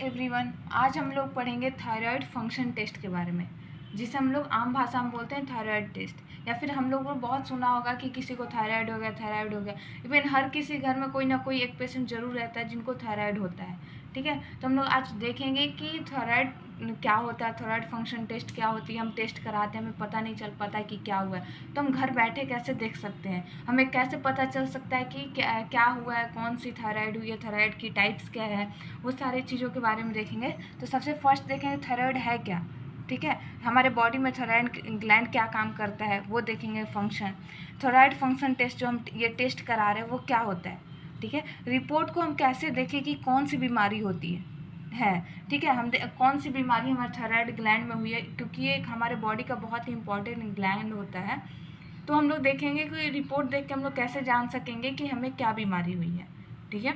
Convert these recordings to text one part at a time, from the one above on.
Everyone, आज हम लोग पढ़ेंगे थायराइड फंक्शन टेस्ट के बारे में, जिसे हम लोग आम भाषा में बोलते हैं थायराइड टेस्ट। या फिर हम लोगों ने बहुत सुना होगा कि किसी को थायराइड हो गया। इवन हर किसी घर में कोई ना कोई एक पेशेंट जरूर रहता है जिनको थायराइड होता है। ठीक है, तो हम लोग आज देखेंगे कि थायराइड क्या होता है, थायराइड फंक्शन टेस्ट क्या होती है। हम टेस्ट कराते हैं, हमें पता नहीं चल पाता है कि क्या हुआ है, तो हम घर बैठे कैसे देख सकते हैं, हमें कैसे पता चल सकता है कि क्या हुआ है, कौन सी थायराइड हुई है, थायराइड की टाइप्स क्या है, वो सारी चीज़ों के बारे में देखेंगे। तो सबसे फर्स्ट देखेंगे थायराइड है क्या। ठीक है, हमारे बॉडी में थायराइड ग्लैंड क्या काम करता है वो देखेंगे। फंक्शन, थायराइड फंक्शन टेस्ट जो हम ये टेस्ट करा रहे हैं वो क्या होता है। ठीक है, रिपोर्ट को हम कैसे देखें कि कौन सी बीमारी होती है। ठीक है, हम कौन सी बीमारी हमारे थायराइड ग्लैंड में हुई है, क्योंकि ये एक हमारे बॉडी का बहुत ही इंपॉर्टेंट ग्लैंड होता है। तो हम लोग देखेंगे कि रिपोर्ट देख के हम लोग कैसे जान सकेंगे कि हमें क्या बीमारी हुई है। ठीक है,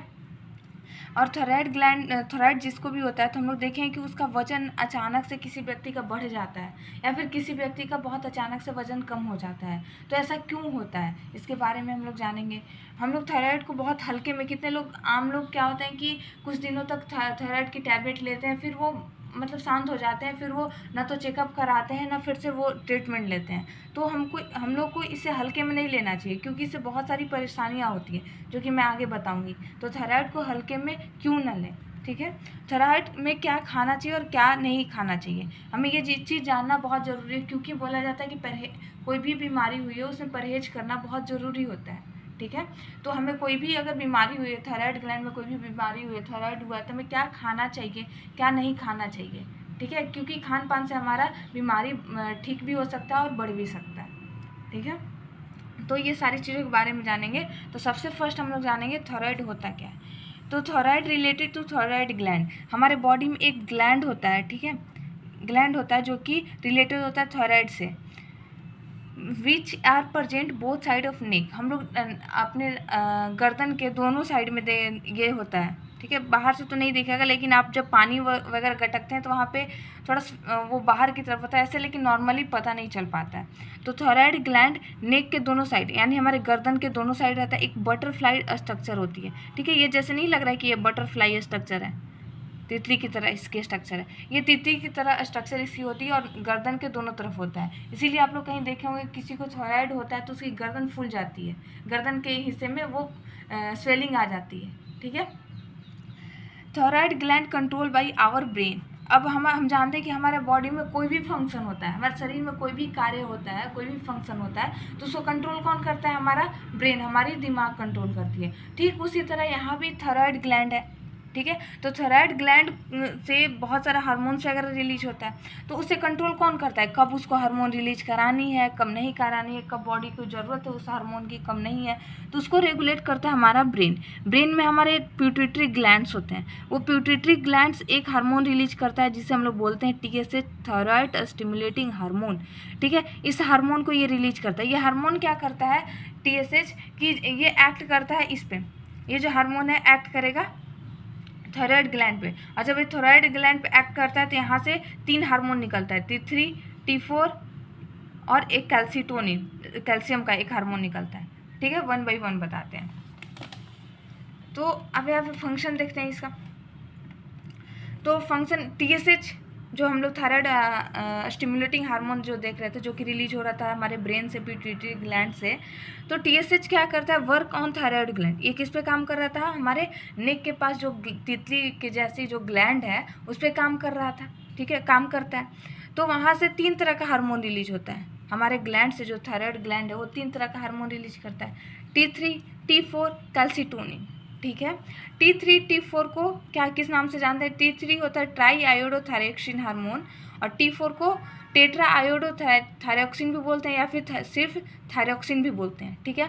और थायराइड जिसको भी होता है तो हम लोग देखें कि उसका वजन अचानक से किसी व्यक्ति का बढ़ जाता है या फिर किसी व्यक्ति का बहुत अचानक से वजन कम हो जाता है। तो ऐसा क्यों होता है, इसके बारे में हम लोग जानेंगे। हम लोग थायराइड को बहुत हल्के में, कितने लोग आम लोग क्या होते हैं कि कुछ दिनों तक थायराइड की टैबलेट लेते हैं, फिर वो मतलब शांत हो जाते हैं, फिर वो ना तो चेकअप कराते हैं ना फिर से वो ट्रीटमेंट लेते हैं। तो हम लोग को इसे हल्के में नहीं लेना चाहिए, क्योंकि इससे बहुत सारी परेशानियां होती हैं जो कि मैं आगे बताऊंगी। तो थायराइड को हल्के में क्यों न लें। ठीक है, थायराइड में क्या खाना चाहिए और क्या नहीं खाना चाहिए, हमें ये चीज़ जानना बहुत ज़रूरी है, क्योंकि बोला जाता है कि कोई भी बीमारी हुई है उसमें परहेज करना बहुत ज़रूरी होता है। ठीक है, तो हमें कोई भी अगर बीमारी हुई है, थायराइड ग्लैंड में कोई भी बीमारी हुई है, थायराइड हुआ है, तो हमें क्या खाना चाहिए, क्या नहीं खाना चाहिए। ठीक है, क्योंकि खान पान से हमारा बीमारी ठीक भी हो सकता है और बढ़ भी सकता है। ठीक है, तो ये सारी चीज़ों के बारे में जानेंगे। तो सबसे फर्स्ट हम लोग जानेंगे थायराइड होता क्या है। तो thyroid related to thyroid gland, हमारे बॉडी में एक ग्लैंड होता है। ठीक है, ग्लैंड होता है जो कि रिलेटेड होता है थायराइड से। Which are present both side of neck, हम लोग अपने गर्दन के दोनों साइड में ये होता है। ठीक है, बाहर से तो नहीं दिखेगा, लेकिन आप जब पानी वगैरह गटकते हैं तो वहाँ पे थोड़ा वो बाहर की तरफ होता है ऐसे, लेकिन नॉर्मली पता नहीं चल पाता है। तो थायराइड ग्लैंड नेक के दोनों साइड, यानी हमारे गर्दन के दोनों साइड रहता है। एक बटरफ्लाई स्ट्रक्चर होती है। ठीक है, ये जैसे नहीं लग रहा है कि ये बटरफ्लाई स्ट्रक्चर है, तितली की तरह इसके स्ट्रक्चर है। ये तितली की तरह स्ट्रक्चर इसकी होती है और गर्दन के दोनों तरफ होता है। इसीलिए आप लोग कहीं देखे होंगे किसी को थायराइड होता है तो उसकी गर्दन फूल जाती है, गर्दन के हिस्से में वो स्वेलिंग आ जाती है। ठीक है, thyroid gland control by our brain. अब हम जानते हैं कि हमारे बॉडी में कोई भी फंक्शन होता है, हमारे शरीर में कोई भी कार्य होता है, कोई भी फंक्शन होता है, तो उसको कंट्रोल कौन करता है, हमारा ब्रेन, हमारी दिमाग कंट्रोल करती है। ठीक उसी तरह यहाँ भी थायराइड ग्लैंड है। ठीक है, तो थायराइड ग्लैंड से बहुत सारा हार्मोन्स वगैरह रिलीज होता है, तो उसे कंट्रोल कौन करता है, कब उसको हार्मोन रिलीज करानी है, कब नहीं करानी है, कब बॉडी को ज़रूरत है उस हार्मोन की, कब नहीं है, तो उसको रेगुलेट करता है हमारा ब्रेन। ब्रेन में हमारे प्यूटिटरी ग्लैंड्स होते हैं, वो प्यूटिटरी ग्लैंड्स एक हार्मोन रिलीज करता है जिसे हम लोग बोलते हैं TSH, थायराइड स्टिमुलेटिंग हार्मोन। ठीक है, इस हार्मोन को ये रिलीज करता है। ये हार्मोन क्या करता है, TSH की ये एक्ट करता है इस पे, ये जो हार्मोन है एक्ट करेगा थायराइड ग्लैंड पे, और जब ये थायराइड ग्लैंड पे एक्ट करता है तो यहाँ से 3 हार्मोन निकलता है, T3, T4 और एक कैल्सीटोनिन, कैल्शियम का एक हार्मोन निकलता है। ठीक है, 1 बाई 1 बताते हैं। तो अब यहाँ पे फंक्शन देखते हैं इसका। तो फंक्शन TSH जो हम लोग थायराइड स्टिमुलेटिंग हार्मोन जो देख रहे थे, जो कि रिलीज हो रहा था हमारे ब्रेन से, पिट्यूटरी ग्लैंड से, तो TSH क्या करता है, वर्क ऑन थायराइड ग्लैंड। ये किस पे काम कर रहा था, हमारे नेक के पास जो तितली के जैसी जो ग्लैंड है उस पर काम कर रहा था। ठीक है, काम करता है, तो वहाँ से 3 तरह का हार्मोन रिलीज होता है हमारे ग्लैंड से। जो थायराइड ग्लैंड है वो 3 तरह का हार्मोन रिलीज करता है, T3, T4, कैल्सीटोनिन। ठीक है, T3, T4 को क्या किस नाम से जानते हैं, T3 होता है ट्राई आयोडोथायरॉक्सिन हार्मोन, और T4 को टेट्रा आयोडोथायरॉक्सिन भी बोलते हैं या फिर सिर्फ थायरॉक्सिन भी बोलते हैं। ठीक है,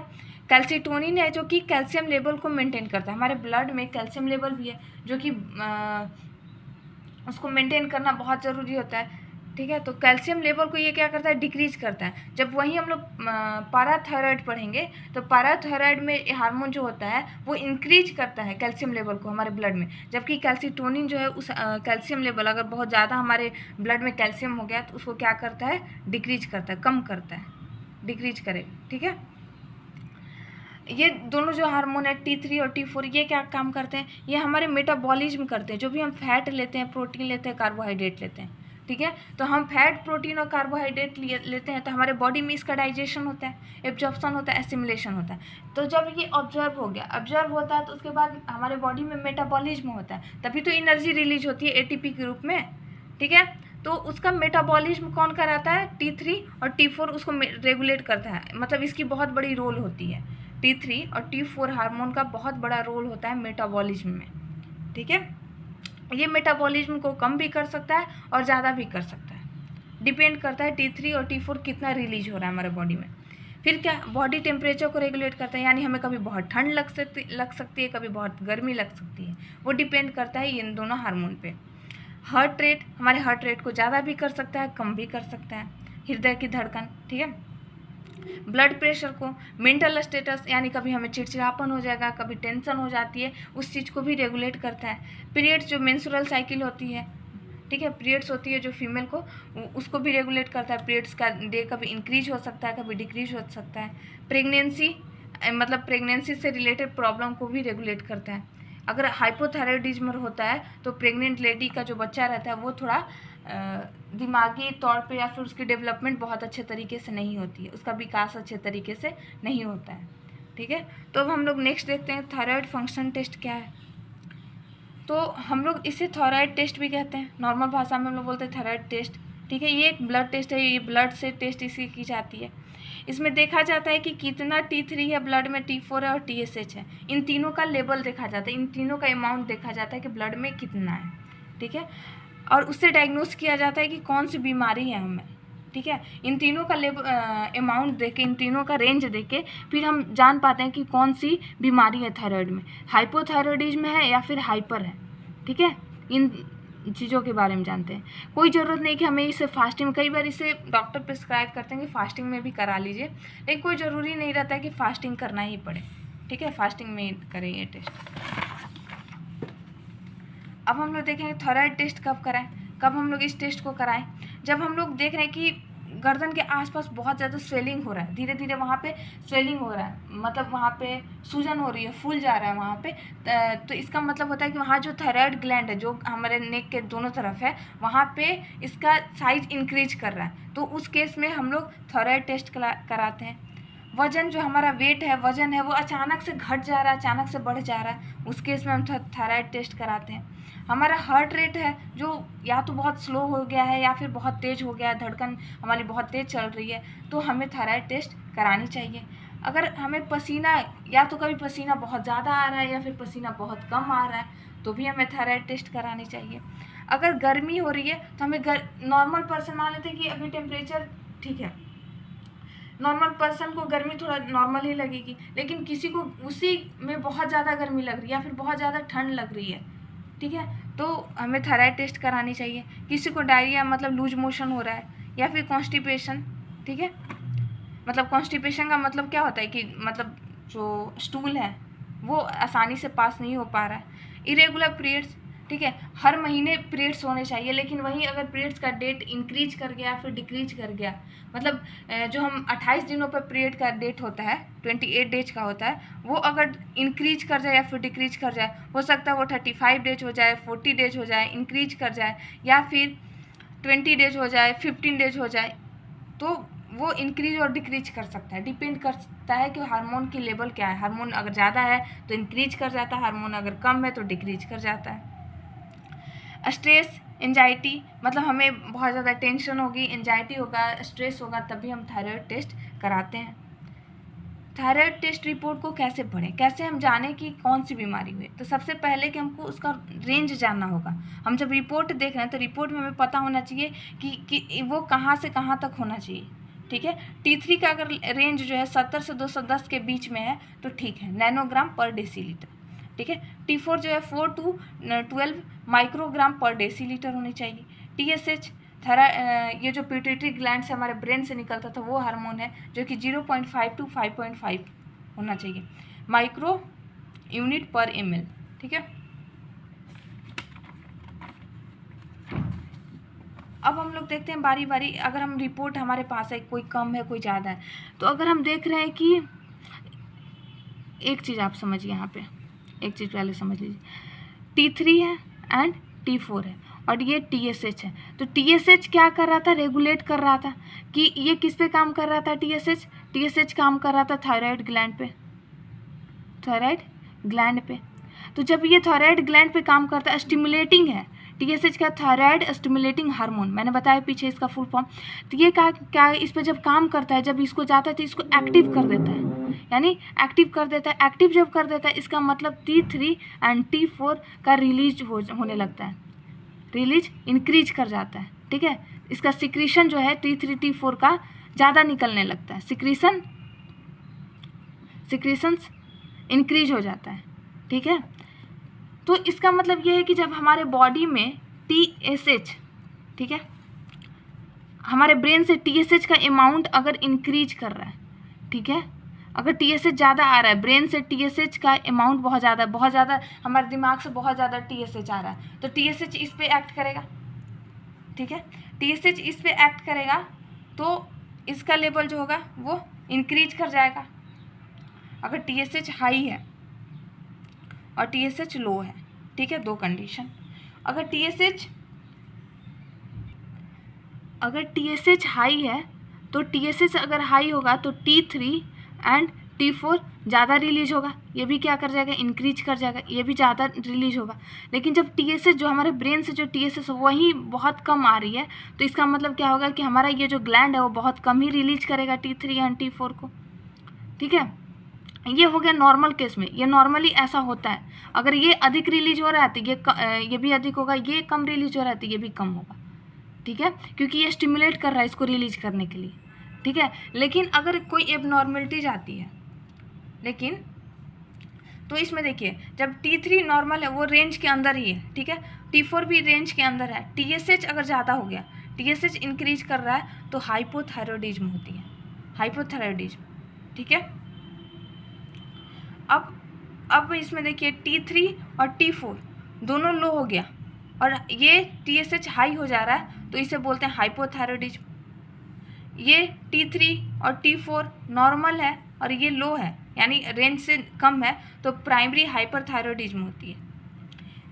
कैल्सीटोनिन है जो कि कैल्शियम लेवल को मेंटेन करता है। हमारे ब्लड में कैल्शियम लेवल भी है जो कि उसको मेंटेन करना बहुत ज़रूरी होता है। ठीक है, तो कैल्शियम लेवल को ये क्या करता है, डिक्रीज करता है। जब वहीं हम लोग पैराथायराइड पढ़ेंगे तो पैराथायराइड में हार्मोन जो होता है वो इंक्रीज करता है कैल्शियम लेवल को हमारे ब्लड में, जबकि कैल्सीटोनिन जो है उस कैल्शियम लेवल अगर बहुत ज़्यादा हमारे ब्लड में कैल्शियम हो गया तो उसको क्या करता है, डिक्रीज करता है, कम करता है, डिक्रीज करेगा। ठीक है, ये दोनों जो हार्मोन है T3 और T4, ये क्या काम करते हैं, ये हमारे मेटाबॉलिज्म करते हैं। जो भी हम फैट लेते हैं, प्रोटीन लेते हैं, कार्बोहाइड्रेट लेते हैं, ठीक है, तो हम फैट, प्रोटीन और कार्बोहाइड्रेट लेते हैं तो हमारे बॉडी में इसका डाइजेशन होता है, एब्जॉर्प्शन होता है, एसिमिलेशन होता है। तो जब ये ऑब्जर्व हो गया, ऑब्जर्व होता है तो उसके बाद हमारे बॉडी में मेटाबॉलिज्म होता है, तभी तो एनर्जी रिलीज होती है ATP के रूप में, ठीक है। तो उसका मेटाबॉलिज्म कौन कराता है, T3 और T4 उसको रेगुलेट करता है, मतलब इसकी बहुत बड़ी रोल होती है। T3 और T4 हार्मोन का बहुत बड़ा रोल होता है मेटाबॉलिज्म में, ठीक है। ये मेटाबॉलिज्म को कम भी कर सकता है और ज़्यादा भी कर सकता है, डिपेंड करता है T3 और T4 कितना रिलीज हो रहा है हमारे बॉडी में। फिर क्या, बॉडी टेम्परेचर को रेगुलेट करता है, यानी हमें कभी बहुत ठंड लग सकती है, कभी बहुत गर्मी लग सकती है, वो डिपेंड करता है इन दोनों हार्मोन पे। हार्ट रेट, हमारे हार्ट रेट को ज़्यादा भी कर सकता है, कम भी कर सकता है, हृदय की धड़कन, ठीक है। ब्लड प्रेशर को, मेंटल स्टेटस, यानी कभी हमें चिड़चिड़ापन हो जाएगा, कभी टेंशन हो जाती है, उस चीज़ को भी रेगुलेट करता है। पीरियड्स, जो मेंस्ट्रुअल साइकिल होती है, ठीक है, पीरियड्स होती है जो फीमेल को, उसको भी रेगुलेट करता है। पीरियड्स का डे कभी इंक्रीज हो सकता है, कभी डिक्रीज हो सकता है। प्रेगनेंसी, मतलब प्रेगनेंसी से रिलेटेड प्रॉब्लम को भी रेगुलेट करता है। अगर हाइपोथायराइडिज्म होता है तो प्रेग्नेंट लेडी का जो बच्चा रहता है वो थोड़ा दिमागी तौर पे या फिर उसकी डेवलपमेंट बहुत अच्छे तरीके से नहीं होती है, उसका विकास अच्छे तरीके से नहीं होता है, ठीक है। तो अब हम लोग नेक्स्ट देखते हैं थायराइड फंक्शन टेस्ट क्या है। तो हम लोग इसे थायराइड टेस्ट भी कहते हैं, नॉर्मल भाषा में हम लोग बोलते हैं थायराइड टेस्ट, ठीक है। ये एक ब्लड टेस्ट है, ये ब्लड से टेस्ट इसकी की जाती है। इसमें देखा जाता है कि कितना T3 है ब्लड में, T4 है और TSH है, इन तीनों का लेवल देखा जाता है, इन तीनों का अमाउंट देखा जाता है कि ब्लड में कितना है, ठीक है। और उससे डायग्नोस किया जाता है कि कौन सी बीमारी है हमें, ठीक है। इन तीनों का लेवल अमाउंट देख के, इन तीनों का रेंज देख के फिर हम जान पाते हैं कि कौन सी बीमारी है थायराइड में, हाइपोथायराइडिज्म है या फिर हाइपर है, ठीक है। इन चीज़ों के बारे में जानते हैं। कोई ज़रूरत नहीं कि हमें इसे फास्टिंग में, कई बार इसे डॉक्टर प्रिस्क्राइब करते हैं कि फास्टिंग में भी करा लीजिए, लेकिन कोई ज़रूरी नहीं रहता है कि फास्टिंग करना ही पड़े, ठीक है, फास्टिंग में करें ये टेस्ट। अब हम लोग देखेंगे थायराइड टेस्ट कब कराएं, कब हम लोग इस टेस्ट को कराएं, जब हम लोग देख रहे हैं कि गर्दन के आसपास बहुत ज़्यादा स्वेलिंग हो रहा है, धीरे धीरे वहाँ पे स्वेलिंग हो रहा है, मतलब वहाँ पे सूजन हो रही है, फूल जा रहा है वहाँ पे, तो इसका मतलब होता है कि वहाँ जो थायराइड ग्लैंड है जो हमारे नेक के दोनों तरफ है, वहाँ पे इसका साइज इंक्रीज कर रहा है, तो उस केस में हम लोग थायराइड टेस्ट कराते हैं। वजन, जो हमारा वेट है, वजन है, वो अचानक से घट जा रहा है, अचानक से बढ़ जा रहा है, उस केस में हम थायराइड टेस्ट कराते हैं। हमारा हार्ट रेट है जो या तो बहुत स्लो हो गया है या फिर बहुत तेज़ हो गया है, धड़कन हमारी बहुत तेज़ चल रही है, तो हमें थायराइड टेस्ट करानी चाहिए। अगर हमें पसीना, या तो कभी पसीना बहुत ज़्यादा आ रहा है या फिर पसीना बहुत कम आ रहा है, तो भी हमें थायराइड टेस्ट करानी चाहिए। अगर गर्मी हो रही है तो हमें नॉर्मल पर्सन, मान लेते हैं कि अभी टेम्परेचर ठीक है, नॉर्मल पर्सन को गर्मी थोड़ा नॉर्मल ही लगेगी, लेकिन किसी को उसी में बहुत ज़्यादा गर्मी लग रही है या फिर बहुत ज़्यादा ठंड लग रही है, ठीक है, तो हमें थायराइड टेस्ट करानी चाहिए। किसी को डायरिया, मतलब लूज मोशन हो रहा है, या फिर कॉन्स्टिपेशन, ठीक है, मतलब कॉन्स्टिपेशन का मतलब क्या होता है कि मतलब जो स्टूल है वो आसानी से पास नहीं हो पा रहा है। इरेगुलर पीरियड्स, ठीक है, हर महीने पीरियड्स होने चाहिए, लेकिन वहीं अगर पीरियड्स का डेट इंक्रीज कर गया फिर डिक्रीज कर गया, मतलब जो हम 28 दिनों पर पीरियड का डेट होता है, 28 डेज का होता है, वो अगर इंक्रीज कर जाए या फिर डिक्रीज कर जाए, हो सकता है वो 35 डेज हो जाए, 40 डेज हो जाए, इंक्रीज कर जाए, या फिर 20 डेज हो जाए, 15 डेज हो जाए, तो वो इंक्रीज और डिक्रीज कर सकता है, डिपेंड करता है कि हार्मोन की लेवल क्या है। हार्मोन अगर ज़्यादा है तो इंक्रीज कर जाता है, हार्मोन अगर कम है तो डिक्रीज कर जाता है। स्ट्रेस, एंजाइटी, मतलब हमें बहुत ज़्यादा टेंशन होगी, एंजाइटी होगा, स्ट्रेस होगा, तभी हम थायराइड टेस्ट कराते हैं। थायराइड टेस्ट रिपोर्ट को कैसे पढ़ें, कैसे हम जानें कि कौन सी बीमारी हुई, तो सबसे पहले कि हमको उसका रेंज जानना होगा। हम जब रिपोर्ट देख रहे हैं तो रिपोर्ट में हमें पता होना चाहिए कि वो कहाँ से कहाँ तक होना चाहिए, ठीक है। T3 का अगर रेंज जो है 70 से 210 के बीच में है तो ठीक है, नैनोग्राम पर डेसीलीटर, ठीक है। T4 जो है 4 to 12 माइक्रोग्राम पर डेसीलीटर होनी चाहिए। TSH, ये जो पिट्यूटरी ग्लैंड से हमारे ब्रेन से निकलता था वो हार्मोन है, जो कि 0.5 to 5.5 होना चाहिए माइक्रो यूनिट पर ml, ठीक है। अब हम लोग देखते हैं बारी बारी, अगर हम रिपोर्ट हमारे पास है, कोई कम है कोई ज़्यादा है, तो अगर हम देख रहे हैं कि एक चीज़ आप समझिए यहाँ पे, एक चीज़ पहले समझ लीजिए, T3 है एंड T4 है और ये TSH है। तो TSH क्या कर रहा था, रेगुलेट कर रहा था कि ये किस पे काम कर रहा था, TSH काम कर रहा था थायराइड ग्लैंड पे, थायराइड ग्लैंड पे। तो जब ये थायराइड ग्लैंड पे काम करता है, स्टिमुलेटिंग है, TSH का थायराइड स्टिमुलेटिंग हार्मोन, मैंने बताया पीछे इसका फुल फॉर्म। तो ये क्या इस पर जब काम करता है, जब इसको जाता है तो इसको एक्टिव कर देता है, यानी एक्टिव कर देता है। एक्टिव जब कर देता है इसका मतलब T3 एंड T4 का रिलीज होने लगता है, रिलीज इंक्रीज कर जाता है, ठीक है। इसका सिक्रीशन जो है T3 T4 का ज़्यादा निकलने लगता है, सिक्रीशंस इंक्रीज हो जाता है, ठीक है। तो इसका मतलब ये है कि जब हमारे बॉडी में TSH, ठीक है, हमारे ब्रेन से TSH का अमाउंट अगर इंक्रीज कर रहा है, ठीक है, अगर TSH ज़्यादा आ रहा है, ब्रेन से TSH का अमाउंट बहुत ज़्यादा हमारे दिमाग से बहुत ज़्यादा TSH आ रहा है, तो TSH इस पे एक्ट करेगा, ठीक है। TSH इस पे एक्ट करेगा तो इसका लेवल जो होगा वो इंक्रीज कर जाएगा। अगर TSH हाई है और TSH लो है, ठीक है, दो कंडीशन। अगर TSH हाई है तो TSH अगर हाई होगा तो T3 एंड T4 ज़्यादा रिलीज होगा, ये भी क्या कर जाएगा, इंक्रीज कर जाएगा, ये भी ज़्यादा रिलीज होगा। लेकिन जब TSH जो हमारे ब्रेन से जो TSH वही बहुत कम आ रही है, तो इसका मतलब क्या होगा कि हमारा ये जो ग्लैंड है वो बहुत कम ही रिलीज करेगा T3 एंड T4 को, ठीक है। ये हो गया नॉर्मल केस में, ये नॉर्मली ऐसा होता है। अगर ये अधिक रिलीज हो रहा है तो ये भी अधिक होगा, ये कम रिलीज हो रहा है तो ये भी कम होगा, ठीक है, क्योंकि ये स्टिमुलेट कर रहा है इसको रिलीज करने के लिए, ठीक है। लेकिन अगर कोई एबनॉर्मलिटीज आती है, लेकिन तो इसमें देखिए जब T3 नॉर्मल है वो रेंज के अंदर ही है, ठीक है, T4 भी रेंज के अंदर है, TSH अगर ज़्यादा हो गया, TSH इंक्रीज कर रहा है तो हाइपोथायरॉयडिज्म होती है, हाइपोथायरॉयडिज्म, ठीक है। अब इसमें देखिए T3 और T4 दोनों लो हो गया और ये TSH हाई हो जा रहा है तो इसे बोलते हैं हाइपोथायरॉयडिज्म। ये T3 और T4 नॉर्मल है और ये लो है, यानी रेंज से कम है, तो प्राइमरी हाइपरथायरॉयडिज्म होती है।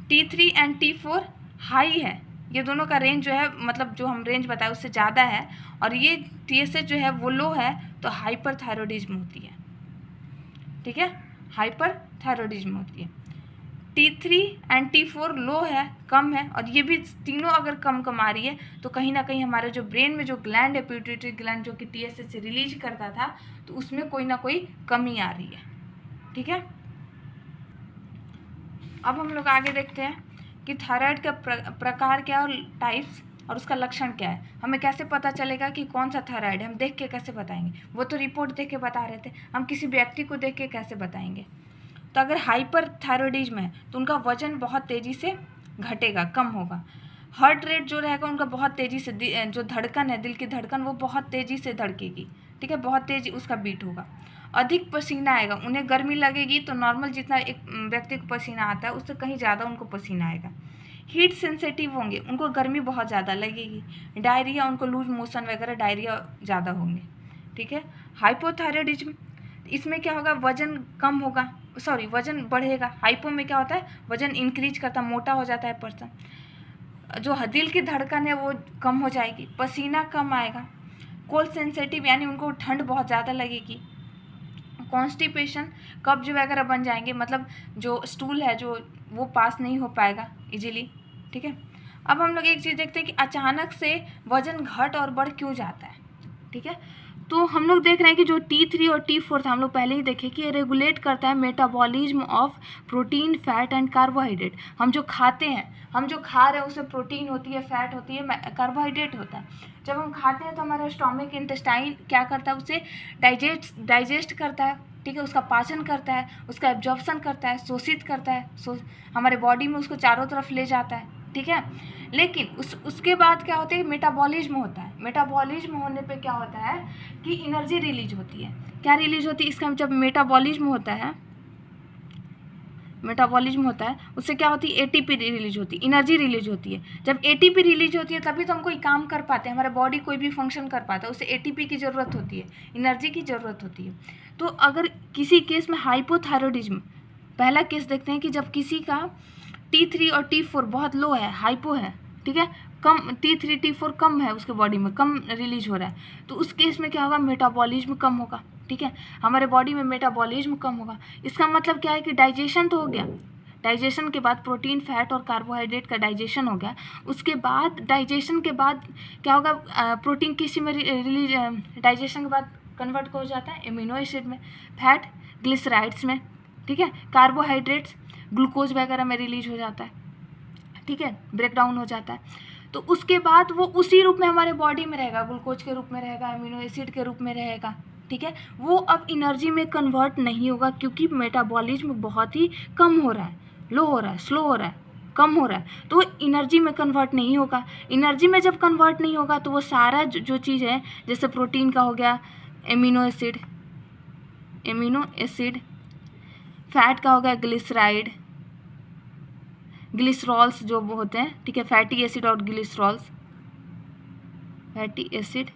T3 एंड T4 हाई है, ये दोनों का रेंज जो है, मतलब जो हम रेंज बताए उससे ज़्यादा है, और ये TSH जो है वो लो है तो हाइपरथायरॉयडिज्म होती है, ठीक है, हाइपरथायरॉयडिज्म होती है। T3 एंड T4 लो है, कम है, और ये भी तीनों अगर कम आ रही है तो कहीं ना कहीं हमारे जो ब्रेन में जो ग्लैंड है, पिट्यूटरी ग्लैंड, जो कि TSH से रिलीज करता था, तो उसमें कोई ना कोई कमी आ रही है, ठीक है। अब हम लोग आगे देखते हैं कि थायराइड का प्रकार क्या और टाइप्स और उसका लक्षण क्या है। हमें कैसे पता चलेगा कि कौन सा थायराइड है, हम देख के कैसे बताएंगे, वो तो रिपोर्ट देख के बता रहे थे, हम किसी व्यक्ति को देख के कैसे बताएंगे। तो अगर हाइपर थायरॉयडिज्म है तो उनका वजन बहुत तेज़ी से घटेगा, कम होगा। हार्ट रेट जो रहेगा उनका बहुत तेज़ी से, जो धड़कन है, दिल की धड़कन, वो बहुत तेज़ी से धड़केगी, ठीक है, बहुत तेज़ उसका बीट होगा। अधिक पसीना आएगा, उन्हें गर्मी लगेगी तो नॉर्मल जितना एक व्यक्ति को पसीना आता है उससे कहीं ज़्यादा उनको पसीना आएगा। हीट सेंसिटिव होंगे, उनको गर्मी बहुत ज़्यादा लगेगी। डायरिया, उनको लूज मोशन वगैरह डायरिया ज़्यादा होंगे, ठीक है। हाइपोथायरॉयडिज्म, इसमें क्या होगा, वजन कम होगा, सॉरी वजन बढ़ेगा। हाइपो में क्या होता है, वजन इंक्रीज करता, मोटा हो जाता है पर्सन। जो दिल की धड़कन है वो कम हो जाएगी, पसीना कम आएगा। कोल्ड सेंसिटिव, यानी उनको ठंड बहुत ज़्यादा लगेगी। कॉन्स्टिपेशन, कब्ज वगैरह बन जाएंगे, मतलब जो स्टूल है जो वो पास नहीं हो पाएगा इजीली, ठीक है। अब हम लोग एक चीज़ देखते हैं कि अचानक से वजन घट और बढ़ क्यों जाता है, ठीक है। तो हम लोग देख रहे हैं कि जो T3 और T4 था, हम लोग पहले ही देखे कि ये रेगुलेट करता है metabolism of protein, fat and carbohydrate. हम जो खाते हैं, हम जो खा रहे हैं उसमें प्रोटीन होती है, फैट होती है, कार्बोहाइड्रेट होता है। जब हम खाते हैं तो हमारा स्टोमिक, इंटेस्टाइन क्या करता है, उसे डाइजेस्ट करता है, ठीक है, उसका पाचन करता है, उसका एब्जॉर्प्शन करता है, शोषित करता है, हमारे बॉडी में उसको चारों तरफ ले जाता है, ठीक है। लेकिन उसके बाद क्या होता है, मेटाबॉलिज्म होता है। मेटाबॉलिज्म होने पे क्या होता है कि एनर्जी रिलीज होती है। क्या रिलीज होती है, इसका जब मेटाबॉलिज्म होता है, मेटाबॉलिज्म होता है उससे क्या होती है, एटीपी रिलीज होती है, एनर्जी रिलीज होती है। जब एटीपी रिलीज होती है तभी तो हम कोई काम कर पाते हैं, हमारा बॉडी कोई भी फंक्शन कर पाता है, उससे एटीपी की ज़रूरत होती है, एनर्जी की ज़रूरत होती है। तो अगर किसी केस में हाइपोथायरॉयडिज्म, पहला केस देखते हैं कि जब किसी का T3 और T4 बहुत लो है, हाइपो है, ठीक है, कम T3 T4 कम है उसके बॉडी में, कम रिलीज हो रहा है, तो उस केस में क्या होगा, मेटाबॉलिज्म कम होगा, ठीक है, हमारे बॉडी में मेटाबॉलिज्म कम होगा। इसका मतलब क्या है कि डाइजेशन तो हो गया, डाइजेशन के बाद प्रोटीन, फैट और कार्बोहाइड्रेट का डाइजेशन हो गया, उसके बाद डाइजेशन के बाद क्या होगा, प्रोटीन किसी में रिलीज, डाइजेशन के बाद कन्वर्ट हो जाता है एमिनो एसिड में, फैट ग्लिसराइड्स में, ठीक है, कार्बोहाइड्रेट्स ग्लूकोज वगैरह में रिलीज हो जाता है, ठीक है, ब्रेक डाउन हो जाता है। तो उसके बाद वो उसी रूप में हमारे बॉडी में रहेगा, ग्लूकोज के रूप में रहेगा, एमिनो एसिड के रूप में रहेगा, ठीक है, वो अब एनर्जी में कन्वर्ट नहीं होगा क्योंकि मेटाबॉलिज्म बहुत ही कम हो रहा है, लो हो रहा है, स्लो हो रहा है, कम हो रहा है, तो एनर्जी में कन्वर्ट नहीं होगा। एनर्जी में जब कन्वर्ट नहीं होगा तो वो सारा जो चीज़ है, जैसे प्रोटीन का हो गया एमिनो एसिड, फैट का हो गया ग्लिसराइड, ग्लिसरॉल्स जो होते हैं, ठीक है, फैटी एसिड और ग्लिसरॉल्स, फैटी एसिड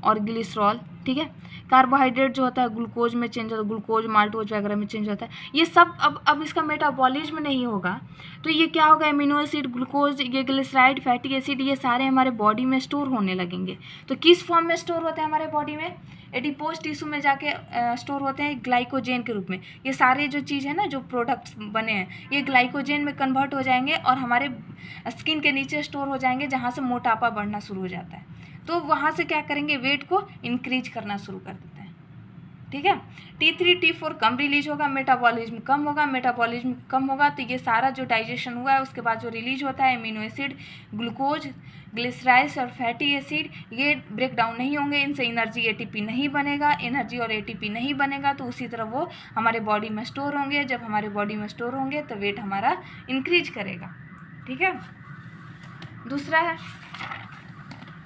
और ग्लिसरॉल, ठीक है, कार्बोहाइड्रेट जो होता है ग्लूकोज में चेंज होता है, ग्लूकोज माल्टोज वगैरह में चेंज होता है, ये सब अब इसका मेटाबॉलिज्म नहीं होगा तो ये क्या होगा, एमिनो एसिड, ग्लूकोज, ये ग्लिसराइड, फैटी एसिड, ये सारे हमारे बॉडी में स्टोर होने लगेंगे। तो किस फॉर्म में स्टोर होते हैं हमारे बॉडी में, एडिपोज टिश्यू में जाके स्टोर होते हैं ग्लाइकोजेन के रूप में। ये सारे जो चीज़ है ना, जो प्रोडक्ट्स बने हैं, ये ग्लाइकोजेन में कन्वर्ट हो जाएंगे और हमारे स्किन के नीचे स्टोर हो जाएंगे, जहाँ से मोटापा बढ़ना शुरू हो जाता है। तो वहाँ से क्या करेंगे, वेट को इंक्रीज करना शुरू कर देते हैं, ठीक है। T3 T4 कम रिलीज होगा, मेटाबॉलिज्म कम होगा, मेटाबॉलिज्म कम होगा तो ये सारा जो डाइजेशन हुआ है उसके बाद जो रिलीज होता है एमिनो एसिड, ग्लूकोज, ग्लिसराइड्स और फैटी एसिड, ये ब्रेक डाउन नहीं होंगे, इनसे एनर्जी एटीपी नहीं बनेगा, एनर्जी और एटीपी नहीं बनेगा तो उसी तरह वो हमारे बॉडी में स्टोर होंगे। जब हमारे बॉडी में स्टोर होंगे तो वेट हमारा इंक्रीज करेगा, ठीक है। दूसरा है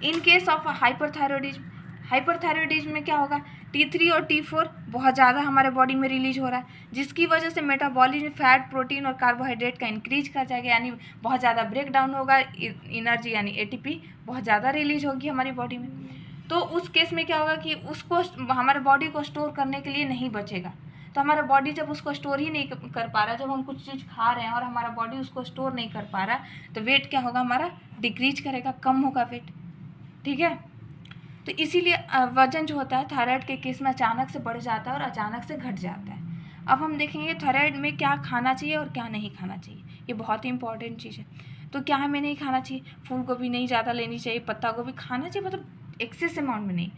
in case of hyperthyroidism, hyperthyroidism में क्या होगा, T3 और T4 बहुत ज़्यादा हमारे बॉडी में रिलीज हो रहा है, जिसकी वजह से मेटाबॉलिज्म फैट, प्रोटीन और कार्बोहाइड्रेट का इंक्रीज कर जाएगा, यानी बहुत ज़्यादा ब्रेक डाउन होगा, एनर्जी यानी एटीपी बहुत ज़्यादा रिलीज होगी हमारी बॉडी में। तो उस केस में क्या होगा कि उसको हमारे बॉडी को स्टोर करने के लिए नहीं बचेगा, तो हमारा बॉडी जब उसको स्टोर ही नहीं कर पा रहा, जब हम कुछ चीज़ खा रहे हैं और हमारा बॉडी उसको स्टोर नहीं कर पा रहा, तो वेट क्या होगा, हमारा डिक्रीज करेगा, कम होगा वेट, ठीक है। तो इसीलिए वजन जो होता है थायराइड के केस में अचानक से बढ़ जाता है और अचानक से घट जाता है। अब हम देखेंगे थायराइड में क्या खाना चाहिए और क्या नहीं खाना चाहिए, ये बहुत ही इंपॉर्टेंट चीज़ है। तो क्या हमें नहीं खाना चाहिए, फूल गोभी नहीं ज़्यादा लेनी चाहिए, पत्ता गोभी खाना चाहिए मतलब एक्सेस अमाउंट में नहीं,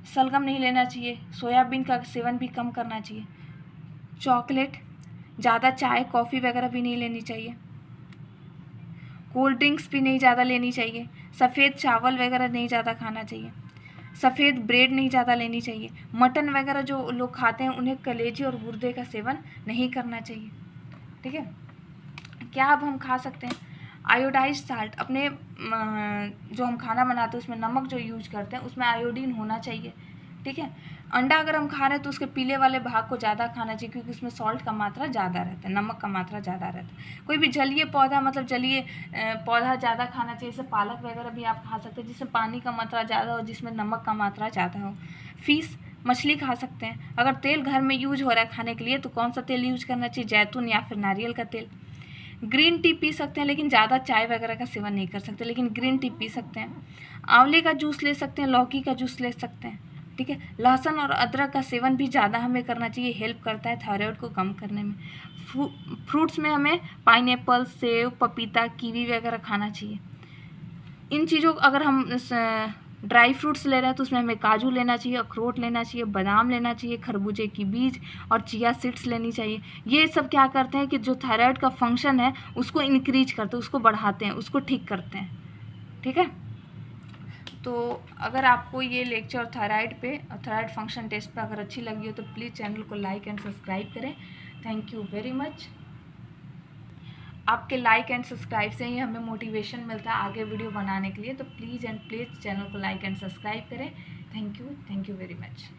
सलगम नहीं लेना चाहिए, सोयाबीन का सेवन भी कम करना चाहिए, चॉकलेट, ज़्यादा चाय कॉफ़ी वगैरह भी नहीं लेनी चाहिए, कोल्ड ड्रिंक्स भी नहीं ज़्यादा लेनी चाहिए, सफ़ेद चावल वगैरह नहीं ज़्यादा खाना चाहिए, सफ़ेद ब्रेड नहीं ज़्यादा लेनी चाहिए, मटन वगैरह जो लोग खाते हैं उन्हें कलेजे और गुर्दे का सेवन नहीं करना चाहिए, ठीक है। क्या अब हम खा सकते हैं, आयोडाइज्ड साल्ट, अपने जो हम खाना बनाते हैं उसमें नमक जो यूज करते हैं उसमें आयोडीन होना चाहिए, ठीक है। अंडा अगर हम खा रहे हैं तो उसके पीले वाले भाग को ज़्यादा खाना चाहिए क्योंकि उसमें सॉल्ट का मात्रा ज़्यादा रहता है, नमक का मात्रा ज़्यादा रहता है। कोई भी जलीय पौधा मतलब जलीय पौधा ज़्यादा खाना चाहिए, जैसे पालक वगैरह भी आप खा सकते हैं जिसमें पानी का मात्रा ज़्यादा हो, जिसमें नमक का मात्रा ज़्यादा हो। फिश, मछली खा सकते हैं। अगर तेल घर में यूज हो रहा है खाने के लिए तो कौन सा तेल यूज करना चाहिए, जैतून या फिर नारियल का तेल। ग्रीन टी पी सकते हैं लेकिन ज़्यादा चाय वगैरह का सेवन नहीं कर सकते, लेकिन ग्रीन टी पी सकते हैं। आंवले का जूस ले सकते हैं, लौकी का जूस ले सकते हैं, ठीक है। लहसुन और अदरक का सेवन भी ज़्यादा हमें करना चाहिए, हेल्प करता है थायराइड को कम करने में। फ्रूट्स में हमें पाइनएप्पल, सेब, पपीता, कीवी वगैरह खाना चाहिए। इन चीज़ों अगर हम ड्राई फ्रूट्स ले रहे हैं तो उसमें हमें काजू लेना चाहिए, अखरोट लेना चाहिए, बादाम लेना चाहिए, खरबूजे की बीज और चिया सीड्स लेनी चाहिए। ये सब क्या करते हैं कि जो थायराइड का फंक्शन है उसको इंक्रीज करते हैं, उसको बढ़ाते हैं, उसको ठीक करते हैं, ठीक है। तो अगर आपको ये लेक्चर थायराइड पे, थायराइड फंक्शन टेस्ट पे अगर अच्छी लगी हो तो प्लीज़ चैनल को लाइक एंड सब्सक्राइब करें। Thank you very much. आपके लाइक एंड सब्सक्राइब से ही हमें मोटिवेशन मिलता है आगे वीडियो बनाने के लिए, तो प्लीज़ एंड प्लीज़ चैनल को लाइक एंड सब्सक्राइब करें। Thank you very much.